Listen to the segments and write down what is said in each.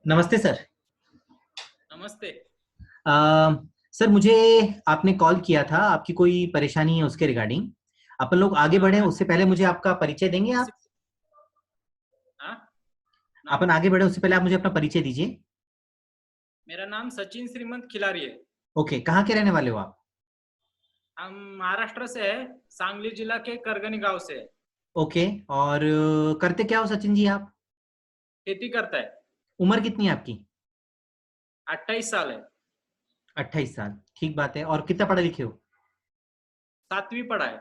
नमस्ते सर। नमस्ते। अ, सर मुझे आपने कॉल किया था, आपकी कोई परेशानी है उसके रिगार्डिंग। अपन लोग आगे बढ़े हाँ, उससे पहले मुझे आपका परिचय देंगे आप? हाँ, नाम अपन आगे बढ़े उससे पहले आप मुझे अपना परिचय दीजिए। मेरा नाम सचिन श्रीमंत खिलारी है। ओके, कहाँ के रहने वाले हो आप? हम महाराष्ट्र से है, सांगली जिला के करगनी गांव से है। ओके, और करते क्या हो सचिन जी आप? खेती करता है। उम्र कितनी है आपकी? 28 साल है। 28 साल, ठीक बात है। और कितना पढ़े लिखे हो? 7वीं पढ़ा है।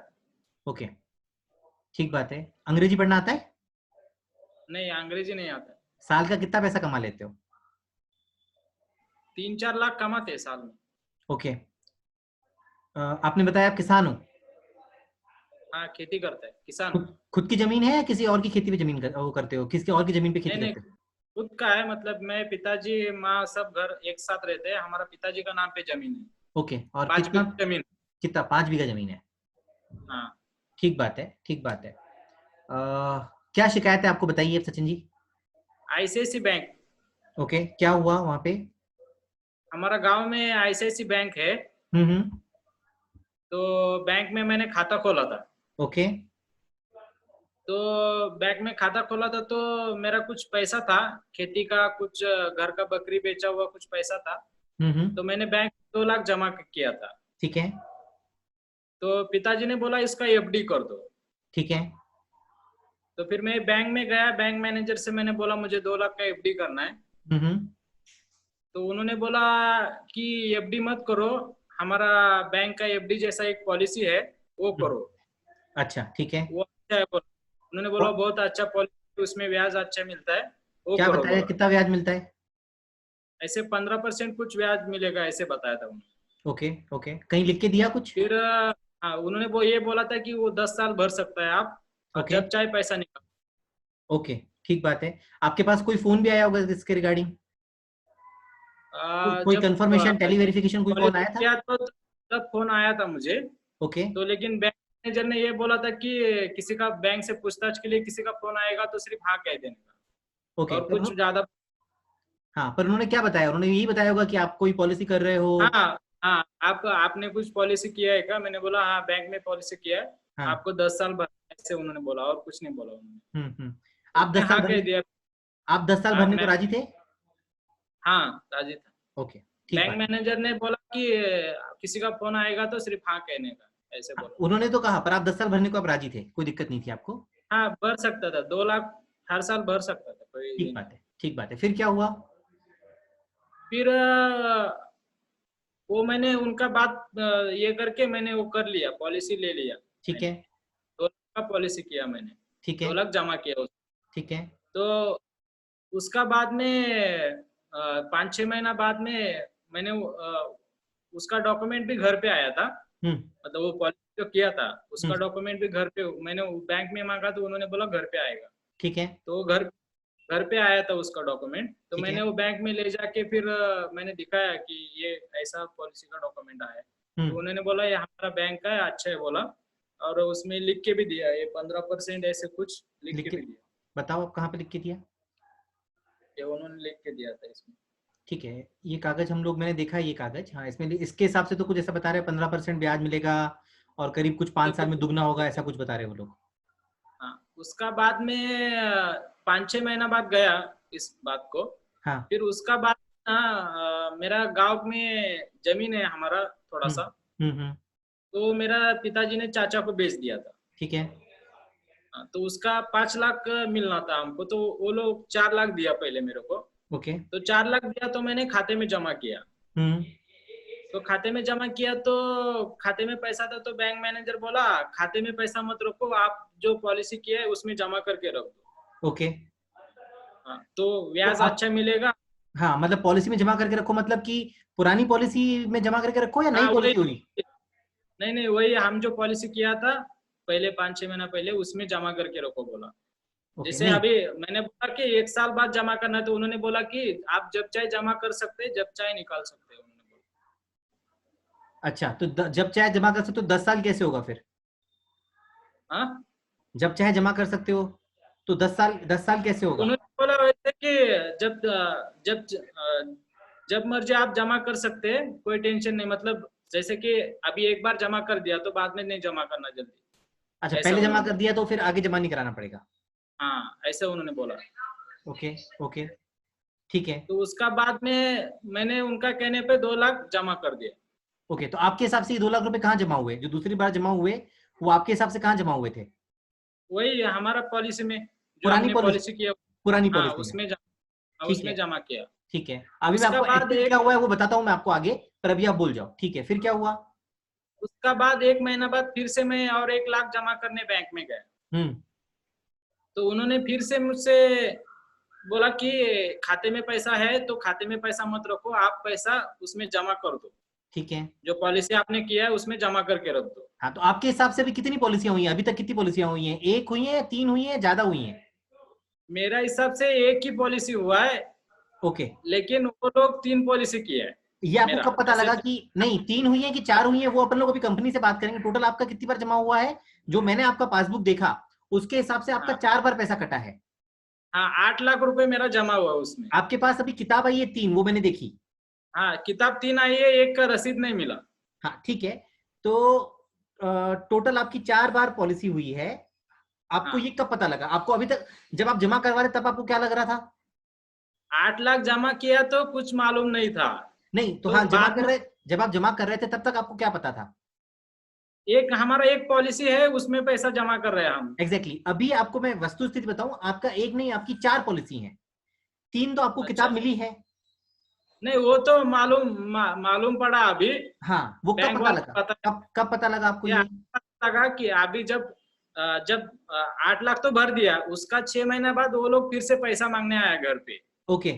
ओके, ठीक बात है। अंग्रेजी पढ़ना आता है? नहीं, अंग्रेजी नहीं आता है। साल का कितना पैसा कमा लेते हो? 3-4 लाख कमाते हैं साल में। ओके, आपने बताया आप किसान हो। हाँ, खेती करता है, किसान। खुद खुद की जमीन है या किसी और की खेती पे वो करते हो, किसी और की जमीन पे खेती नहीं नहीं, करते हो? खुद का है। मतलब मैं, पिताजी, माँ सब घर एक साथ रहते हैं। हमारा पिताजी का नाम पे जमीन है। ओके, और 5 बीघा कितना? जमीन। कितना, 5 बीघा जमीन है? हाँ। ठीक बात है, ठीक बात है। क्या शिकायत है आपको, बताइए अब Sachin ji. ICICI bank. Okay, क्या हुआ वहां पे? हमारा गांव में आईसीआईसी बैंक है। हम्म। तो बैंक में मैंने खाता खोला था। ओके। तो बैंक में खाता खोला था तो मेरा कुछ पैसा था, खेती का कुछ, घर का बकरी बेचा हुआ कुछ पैसा था। हम्म। तो मैंने बैंक 2 लाख जमा किया था। ठीक है। तो पिताजी ने बोला इसका एफडी कर दो। ठीक है। तो फिर मैं बैंक में गया, बैंक मैनेजर से मैंने बोला मुझे 2 लाख का एफडी करना है। हम्म। तो उन्होंने बोला कि एफडी मत करो, हमारा बैंक का एफडी जैसा एक पॉलिसी है, वो हम्म। करो। अच्छा, ठीक है। वो अच्छा है बोला। उन्होंने बोला और बहुत अच्छा पॉलिसी, उसमें ब्याज अच्छा मिलता है, वो क्या करो बताया, बोला। कितना ब्याज मिलता है? ऐसे 15% कुछ ब्याज मिलेगा, ऐसे बताया था उन्होंने। ओके ओके, कहीं लिख के दिया कुछ? फिर हाँ, उन्होंने वो ये बोला था कि वो 10 साल भर सकता है आप, और ओके जब चाहे पैसा निकाल। ओके, ठीक बात है। आपके पास कोई फोन भी आया होगा इसके रिगार्डिंग? कोई जब कंफर्मेशन, टेली वेरिफिकेशन, कोई फोन पॉलिसी आया था? किया तो तब फोन आया था मुझे। ओके तो लेकिन बैंक मैनेजर ने ये बोला था कि किसी का बैंक से पूछताछ के लिए किसी का फोन आएगा तो सिर्फ हाँ कह देने का, ओके, और कुछ ज्यादा। हाँ, पर उन्होंने क्या बताया? उन्होंने यही बताया होगा कि आप कोई पॉलिसी कर रहे हो। हाँ, हाँ, आपने कुछ पॉलिसी किया है क्या? मैंने बोला हाँ, बैंक में पॉलिसी किया है, हाँ। आपको 10 साल भर, ऐसे उन्होंने बोला, और कुछ नहीं बोला उन्होंने। तो आप मैं 10 साल हाँ कह भरने दिया। आप 10 साल हाँ, भरने को मैं, राजी थे? हाँ, राजी था। ओके, ठीक बैंक बात है। मैनेजर ने बोला कि किसी का फोन आएगा तो सिर्फ हाँ कहने का, ऐसे हाँ, बोला। उन्होंने तो कहा, पर आप 10 साल भरने को आप राजी थे, कोई दिक्कत नहीं थी आपको? हाँ, भर सकता था, 2 लाख हर साल भर सकता था, कोई ये ठीक नहीं। बात है, ठीक बात है। फिर क्या हुआ? फिर वो मैंने उनका बात ये करके मैंने वो कर लिया, पॉलिसी ले लिया। ठीक मैंने है। 2 लाख का पॉलिसी किया मैंने। ठीक है। 2 लाख जमा किया ठीक है। तो उसका बाद में 5-6 महीना बाद में मैंने उसका डॉक्यूमेंट भी घर पे आया था। हम्म। मतलब वो पॉलिसी जो किया था उसका हम्म। डॉक्यूमेंट भी घर पे, मैंने बैंक में मांगा तो उन्होंने बोला घर पे आएगा। ठीक है। तो घर घर पे आया था उसका डॉक्यूमेंट, तो ठीक मैंने है। वो बैंक में ले जाके फिर मैंने दिखाया कि ये ऐसा पॉलिसी का डॉक्यूमेंट आया है। तो हम्म। उन्होंने बोला ये हमारा बैंक का है, अच्छा है बोला। और उसमें लिख के भी दिया, ये 15% ऐसे कुछ लिख लिख के के भी दिया। बताओ, आप कहाँ पे लिख के दिया? ये उन्होंने लिख के दिया था इसमें। ठीक है, ये कागज हम लोग, मैंने देखा है ये कागज। हाँ, इसमें इसके हिसाब से तो कुछ ऐसा बता रहे हैं, 15% ब्याज मिलेगा और करीब कुछ 5 साल में दुगना होगा, ऐसा कुछ बता रहे हैं वो लोग। हाँ, उसका बाद में 5-6 महीना बाद गया इस बात को। हाँ। फिर उसका बाद मेरा गांव में जमीन है हमारा थोड़ा हम्म। सा। हम्म। तो मेरा पिताजी ने चाचा को बेच दिया था। ठीक है। तो उसका 5 लाख मिलना था हमको, तो वो लोग 4 लाख दिया पहले मेरे को। ओके। तो 4 लाख दिया तो मैंने खाते में जमा किया। हम्म। तो खाते में जमा किया तो खाते में पैसा था, तो बैंक मैनेजर बोला खाते में पैसा मत रखो, आप जो पॉलिसी किया है उसमें जमा करके रख दो। ओके। हाँ, तो तो ब्याज आप, अच्छा मिलेगा। हाँ, मतलब पॉलिसी में जमा करके रखो, मतलब कि पुरानी पॉलिसी में जमा करके रखो या नई हाँ, वही। पॉलिसी हुई? नहीं नहीं, वही हम जो पॉलिसी किया था पहले 5-6 महीना पहले, उसमें जमा करके रखो बोला। ओके, जैसे नहीं। अभी मैंने बोला कि 1 साल बाद जमा करना है, तो उन्होंने बोला कि आप जब चाहे जमा कर सकते हैं, जब चाहे निकाल सकते हैं, उन्होंने बोला। अच्छा, तो जब चाहे जमा कर सकते हो, 10 साल कैसे होगा फिर? हाँ, जब चाहे जमा कर सकते हो तो 10 साल कैसे होगा? उन्होंने बोला वैसे कि जब जब जब मर्जी आप जमा कर सकते हैं, कोई टेंशन नहीं, मतलब जैसे कि अभी एक बार जमा कर दिया तो बाद में नहीं जमा करना जल्दी, अच्छा, ऐसा पहले जमा उन्होंने कर बोला। दिया तो फिर आगे जमा नहीं कराना पड़ेगा। हाँ, ऐसा उन्होंने बोला। ओके, ओके, ठीक है। तो उसका बाद में मैंने उनका कहने पे 2 लाख जमा कर दिया। ओके, तो आपके हिसाब से ये 2 लाख रुपए कहाँ जमा हुए, जो दूसरी बार जमा हुए, वो आपके हिसाब से कहाँ जमा हुए थे? वही हमारा पॉलिसी में, जो पुरानी हमने पॉलिसी, पॉलिसी किया। पुरानी हाँ, पॉलिसी में। ठीक उसमें है, जमा किया। ठीक है। अभी मैं उसका आपको बाद एक्चुअल एक क्या हुआ है वो बताता हूँ मैं आपको आगे, पर अभी आप बोल जाओ। ठीक है, फिर क्या हुआ? उसका बाद 1 महीना बाद फिर से मैं और 1 लाख जमा करने बैंक में गया। हम्म। तो उन्होंने फिर से मुझसे बोला कि खाते में पैसा है तो खाते में पैसा मत रखो, आप पैसा उसमें जमा कर दो, ठीक है। जो पॉलिसी आपने किया है उसमें जमा करके रख दो। हाँ, तो आपके हिसाब से अभी कितनी पॉलिसियां हुई हैं? अभी तक कितनी पॉलिसियां हुई हैं? एक हुई है, 3 हुई है, ज्यादा हुई हैं? मेरा हिसाब से एक ही पॉलिसी हुआ है, ओके, लेकिन वो लोग 3 पॉलिसी किए है। ये आपको मेरा कब पता ऐसे लगा कि नहीं 3 हुई है कि 4 हुई है? वो अपन लोग अभी कंपनी से बात करेंगे। टोटल आपका कितनी बार जमा हुआ है? जो मैंने आपका पासबुक देखा उसके हिसाब से आपका हाँ 4 बार पैसा कटा है। हाँ, 8 लाख रुपए मेरा जमा हुआ उसमें। आपके पास अभी किताब आई है 3, वो मैंने देखी। हाँ, किताब 3 आई है, एक का रसीद नहीं मिला। हाँ, ठीक है। तो टोटल आपकी 4 बार पॉलिसी हुई है। आपको ये हाँ, कब पता लगा? आपको अभी तक जब आप जमा करवा रहे तब आपको क्या लग रहा था? 8 लाख जमा किया तो कुछ मालूम नहीं था। नहीं तो तो हाँ, जमा बाद कर में रहे, जब आप जमा कर रहे थे तब तक आपको क्या पता था? एक हमारा एक पॉलिसी है, उसमें पैसा जमा कर रहे हैं हम। Exactly exactly. अभी आपको मैं वस्तु स्थिति बताऊं, आपका एक नहीं, आपकी 4 पॉलिसी हैं। 3 तो आपको अच्छा, किताब मिली है। नहीं वो तो मालूम पड़ा अभी। हाँ, वो कब बैंक पता वालों लगा? को पता कब पता लगा आपको ये ये? लगा कि अभी जब 8 लाख तो भर दिया, उसका 6 महीना बाद वो लोग फिर से पैसा मांगने आया घर पे। ओके।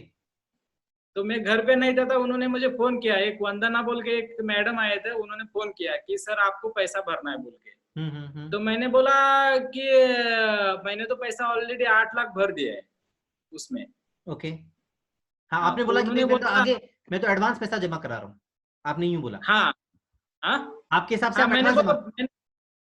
तो मैं घर पे नहीं था, तो उन्होंने मुझे फोन किया, एक वंदना बोल के एक मैडम आए थे, उन्होंने फोन किया कि सर आपको पैसा भरना है बोल के। हम्म। तो मैंने बोला कि मैंने तो पैसा ऑलरेडी 8 लाख भर दिया है उसमें। ओके। हाँ, हाँ, आपने तो बोला कि उन्होंने मैं तो बोला आगे, मैं तो एडवांस पैसा जमा करा रहा हूँ। आपने यूं बोला। हाँ हाँ आपके हिसाब से हाँ, आप एडवांस जमा।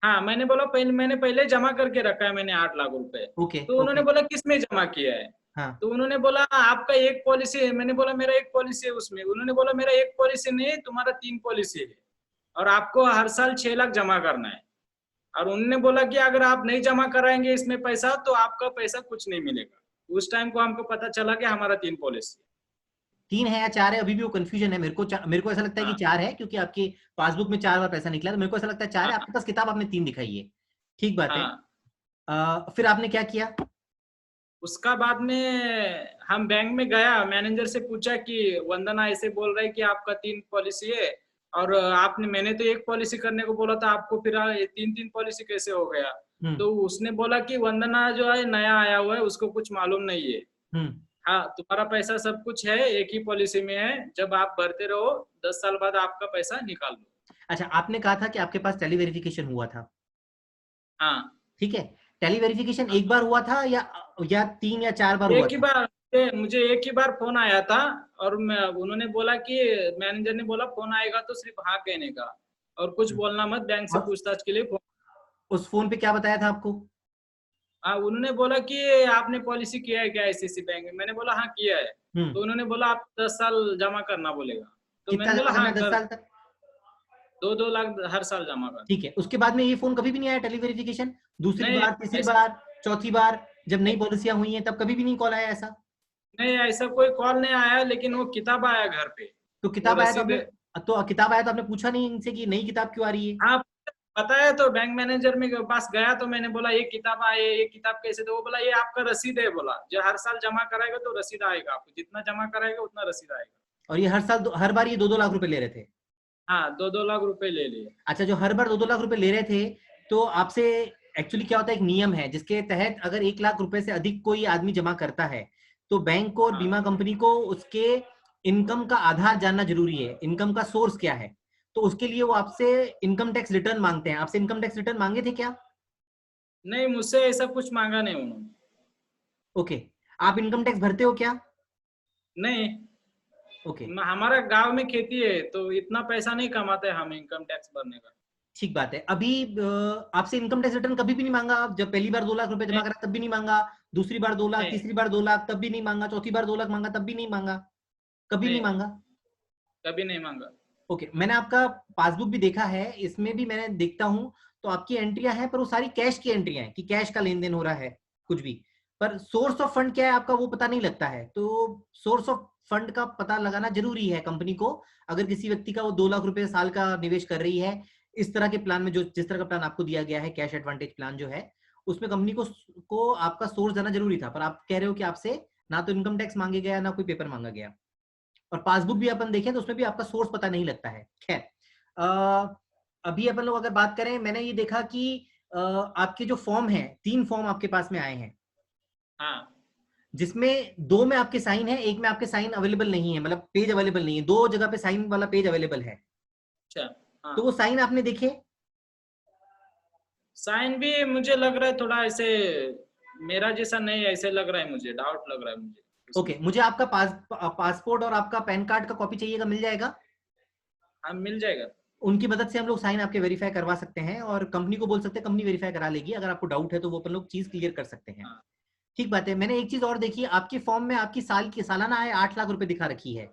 हाँ मैंने बोला मैंने पहले जमा करके रखा है मैंने 8 लाख रुपए। ओके, तो उन्होंने ओके। बोला किसमें जमा किया है? हाँ। तो उन्होंने बोला आपका एक पॉलिसी है। मैंने बोला मेरा एक पॉलिसी है उसमें। उन्होंने बोला मेरा एक पॉलिसी नहीं है, तुम्हारा 3 पॉलिसी है, और आपको हर साल 6 लाख जमा करना है। और उन्होंने बोला कि अगर आप नहीं जमा कराएंगे इसमें पैसा तो आपका पैसा कुछ नहीं मिलेगा। उस टाइम को हमको पता चला कि हमारा 3 पॉलिसी। 3 है या 4 है, अभी भी वो कंफ्यूजन है मेरे को। मेरे को ऐसा लगता है कि हाँ 4 है, क्योंकि आपकी पासबुक में 4 बार पैसा निकला, तो मेरे को ऐसा लगता है 4 है। हाँ आपके पास किताब आपने 3 दिखाई है। ठीक बात है। हाँ। फिर आपने क्या किया? उसका बाद में हम बैंक में गया, मैनेजर से पूछा कि वंदना ऐसे बोल रहे कि आपका 3 पॉलिसी है, और आपने मैंने तो एक पॉलिसी करने को बोला था आपको, फिर 3 पॉलिसी कैसे हो गया? हम्म। तो उसने बोला कि वंदना जो है नया आया हुआ है, उसको कुछ मालूम नहीं है। हम्म। हाँ, तुम्हारा पैसा सब कुछ है, एक ही पॉलिसी में है, जब आप भरते रहो 10 साल बाद आपका पैसा निकाल लो। अच्छा, आपने कहा था कि आपके पास टेली वेरिफिकेशन हुआ था। हाँ ठीक है। टेली वेरिफिकेशन हाँ। एक बार हुआ था या 3 या 4 बार हुआ एक ही था? बार, मुझे एक ही बार फोन आया था, और उन्होंने बोला कि मैनेजर ने बोला फोन आएगा तो सिर्फ हाँ कहने का, और कुछ हम्म। बोलना मत, बैंक से और पूछताछ के लिए फोन। उस फोन पे क्या बताया था आपको? हाँ, उन्होंने बोला कि आपने पॉलिसी किया है क्या आईसीआईसी बैंक में? मैंने बोला हाँ किया है। हम्म। तो उन्होंने बोला आप 10 साल जमा करना बोलेगा। तो कितना मैंने बोला जमा करना हाँ है 10 कर, साल तक? 2-2 लाख हर साल जमा कर। ठीक है, उसके बाद में ये फोन कभी भी नहीं आया टेली वेरिफिकेशन? दूसरी नहीं बार, तीसरी ऐसा बार, चौथी बार, जब नई नहीं, पॉलिसियां हुई हैं तब कभी भी नहीं कॉल आया ऐसा? नहीं ऐसा कोई कॉल नहीं आया, लेकिन वो किताब आया घर पे, तो वो किताब आया तो रसीद। आपने, तो किताब आया तो आपने पूछा नहीं इनसे कि नई किताब क्यों आ रही है? हाँ, बताया तो बैंक मैनेजर में के पास गया, तो मैंने बोला ये किताब आई है, ये किताब कैसे? तो वो बोला ये आपका रसीद है, बोला जो हर साल जमा कराएगा तो रसीद आएगा, आपको जितना जमा कराएगा उतना रसीद आएगा। और ये हर साल हर बार ये 2-2 लाख रुपए ले रहे थे? हाँ, 2-2 लाख रुपए ले लिए। अच्छा, जो हर बार 2-2 लाख रुपए ले रहे थे, तो आपसे एक्चुअली क्या होता है, एक नियम है जिसके तहत अगर 1 लाख रुपए से अधिक कोई आदमी जमा करता है तो बैंक को और हाँ बीमा कंपनी को उसके इनकम का आधार जानना जरूरी है, इनकम का सोर्स क्या है। तो उसके लिए वो आपसे इनकम टैक्स रिटर्न मांगते हैं। आपसे इनकम टैक्स रिटर्न मांगे थे क्या? नहीं, मुझसे ऐसा कुछ मांगा नहीं उन्होंने। ओके। आप इनकम टैक्स भरते हो क्या? नहीं, ओके, हमारा गांव में खेती है तो इतना पैसा नहीं कमाते हम इनकम टैक्स भरने का। ठीक बात है। अभी आपसे इनकम टैक्स रिटर्न कभी भी नहीं मांगा? जब पहली बार 2 लाख रुपए जमा नहीं करा तब भी नहीं मांगा? दूसरी बार 2 लाख, नहीं तीसरी बार 2 लाख, तब भी नहीं मांगा, चौथी बार 2 लाख मांगा, तब भी नहीं मांगा, कभी नहीं नहीं, मांगा। कभी नहीं मांगा। ओके, मैंने आपका पासबुक भी देखा है, इसमें भी मैंने देखता हूँ तो आपकी एंट्रियां हैं, पर वो सारी कैश की एंट्रियां हैं कि कैश का लेन देन हो रहा है कुछ भी, पर सोर्स ऑफ फंड क्या है आपका वो पता नहीं लगता है। तो सोर्स ऑफ फंड का पता लगाना जरूरी है कंपनी को। अगर किसी व्यक्ति का वो 2 लाख रुपए साल का निवेश कर रही है इस तरह के प्लान में, जो जिस तरह का प्लान आपको दिया गया है कैश एडवांटेज प्लान जो है, उसमें कंपनी को आपका सोर्स देना जरूरी था। पर आप कह रहे हो कि आपसे ना तो इनकम टैक्स मांगे गया ना कोई पेपर मांगा गया, और पासबुक भी अपन देखें तो उसमें भी आपका सोर्स पता नहीं लगता है। खैर, अभी अपन लोग अगर बात करें, मैंने ये देखा कि आपके जो फॉर्म है, 3 फॉर्म आपके पास में आए हैं, हाँ जिसमें 2 में आपके साइन है, एक में आपके साइन अवेलेबल नहीं है, मतलब पेज अवेलेबल नहीं है, 2 जगह पे साइन वाला पेज अवेलेबल है। अच्छा। हाँ, तो वो साइन आपने देखे? साइन भी मुझे लग रहा है थोड़ा ऐसे मेरा जैसा नहीं है, ऐसे लग रहा है, मुझे डाउट लग रहा है मुझे उसमें। ओके, मुझे आपका पासपोर्ट और आपका पैन कार्ड का कॉपी चाहिएगा, मिल जाएगा? हाँ, मिल जाएगा। उनकी मदद से हम लोग साइन आपके वेरीफाई करवा सकते हैं, और कंपनी को बोल सकते हैं, कंपनी वेरीफाई करा लेगी। अगर आपको डाउट है तो वो अपन लोग चीज क्लियर कर सकते हैं। हाँ ठीक बात है। मैंने एक चीज और देखी, आपके फॉर्म में आपकी साल की सालाना आय 8 लाख रुपए दिखा रखी है,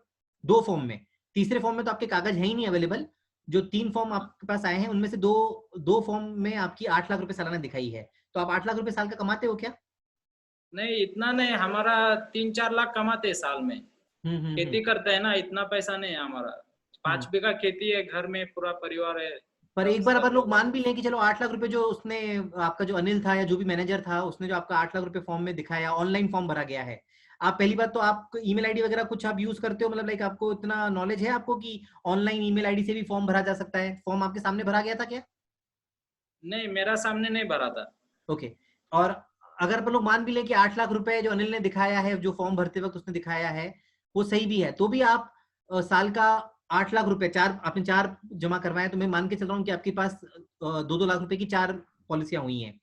2 फॉर्म में। तीसरे फॉर्म में तो आपके कागज है ही नहीं अवेलेबल। जो 3 फॉर्म हाँ। आपके पास आए हैं उनमें से दो दो फॉर्म में आपकी 8 लाख रुपए सालाना दिखाई है। तो आप 8 लाख रुपए साल का कमाते हो क्या? नहीं, इतना नहीं, हमारा 3-4 लाख कमाते हैं साल में। हम्म। खेती करते हैं ना, इतना पैसा नहीं है हमारा। हम्म। 5 बीघा खेती है, घर में पूरा परिवार है, पर सब एक बार अपन सब लोग लोग है। मान भी लें कि चलो 8 लाख रुपए जो उसने, आपका जो अनिल था या जो भी मैनेजर था, उसने जो आपका 8 लाख रुपए फॉर्म में दिखाया, ऑनलाइन फॉर्म भरा गया है। आप पहली बात तो आप ईमेल आईडी वगैरह कुछ आप यूज करते हो, मतलब लाइक आपको इतना नॉलेज है आपको कि ऑनलाइन ईमेल आईडी से भी फॉर्म भरा जा सकता है? फॉर्म आपके सामने भरा गया था क्या? नहीं, मेरा सामने नहीं भरा था। ओके। और अगर अपन लोग मान भी लें कि 8 लाख रुपए जो अनिल ने दिखाया है, जो फॉर्म भरते वक्त उसने दिखाया है वो सही भी है, तो भी आप साल का 8 लाख रुपए, चार आपने 4 जमा करवाए, तो मैं मान के चल रहा हूँ कि आपके पास 2-2 लाख रुपए की 4 पॉलिसियां हुई हैं।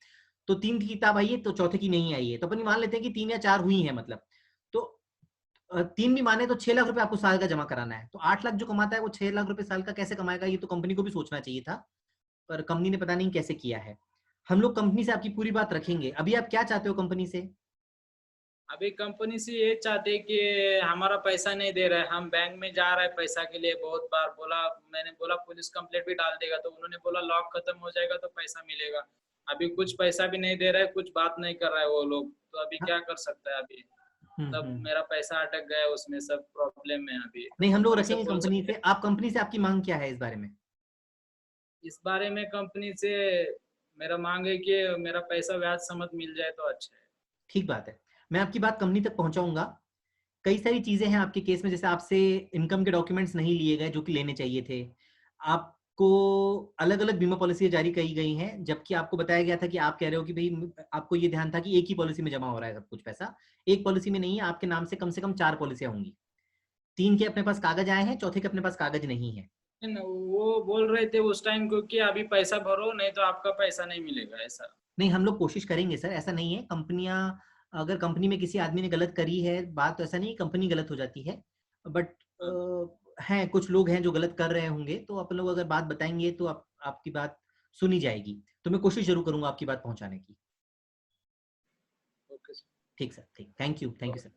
तो 3 की किताब आई है तो चौथे की नहीं आई है, तो अपन ये मान लेते हैं कि 3 या 4 हुई है, मतलब तो 3 भी माने तो 6 लाख रुपए आपको साल का जमा कराना है। तो 8 लाख जो कमाता है वो 6 लाख रुपए साल का कैसे कमाएगा? ये तो कंपनी को भी सोचना चाहिए था, पर कंपनी ने पता नहीं कैसे किया है। हम लोग कंपनी से आपकी पूरी बात रखेंगे। अभी आप क्या चाहते हो कंपनी से? अभी कंपनी से ये चाहते कि हमारा पैसा नहीं दे रहा है, हम बैंक में जा रहे हैं पैसा के लिए, बहुत बार बोला, मैंने बोला पुलिस कंप्लेंट भी डाल देगा, तो उन्होंने बोला लॉक खत्म हो जाएगा तो पैसा मिलेगा। अभी कुछ पैसा भी नहीं दे रहा है, कुछ बात नहीं कर रहा है वो लोग, तो अभी हाँ, क्या कर सकता है अभी। तब हम्म। मेरा पैसा अटक गया है उसमें, सब प्रॉब्लम में अभी। नहीं, हम लोग कंपनी से रखेंगे बोल कंपनी सकते से। हैं। आप कंपनी से आपकी मांग क्या है इस बारे में? इस बारे में कंपनी से मेरा मांग है कि मेरा पैसा ब्याज समेत मिल जाए तो अच्छा है। ठीक बात है, मैं आपकी बात कंपनी तक पहुंचाऊंगा। कई सारी चीजें हैं आपके केस में, जैसे आपसे इनकम के डॉक्यूमेंट्स नहीं लिए गए जो कि लेने चाहिए थे। आपको अलग अलग बीमा पॉलिसी जारी की गई हैं, जबकि आपको बताया गया था कि आप कह रहे हो कि भाई आपको ये ध्यान था कि एक ही पॉलिसी में जमा हो रहा है सब कुछ पैसा। एक पॉलिसी में नहीं है, आपके नाम से कम 4 पॉलिसियां होंगी। 3 के अपने पास कागज आए हैं, चौथे के अपने पास कागज नहीं है। वो बोल रहे थे उस टाइम को कि अभी पैसा भरो, नहीं तो आपका पैसा नहीं मिलेगा, ऐसा। नहीं, हम लोग कोशिश करेंगे सर, ऐसा नहीं है। कंपनियां, अगर कंपनी में किसी आदमी ने गलत करी है बात, तो ऐसा नहीं कंपनी गलत हो जाती है, बट हाँ, हैं कुछ लोग हैं जो गलत कर रहे होंगे, तो अपन लोग अगर बात बताएंगे तो आपकी बात सुनी जाएगी। तो मैं कोशिश जरूर करूंगा आपकी बात पहुंचाने की। Okay sir. ठीक सर, ठीक, थैंक यू सर।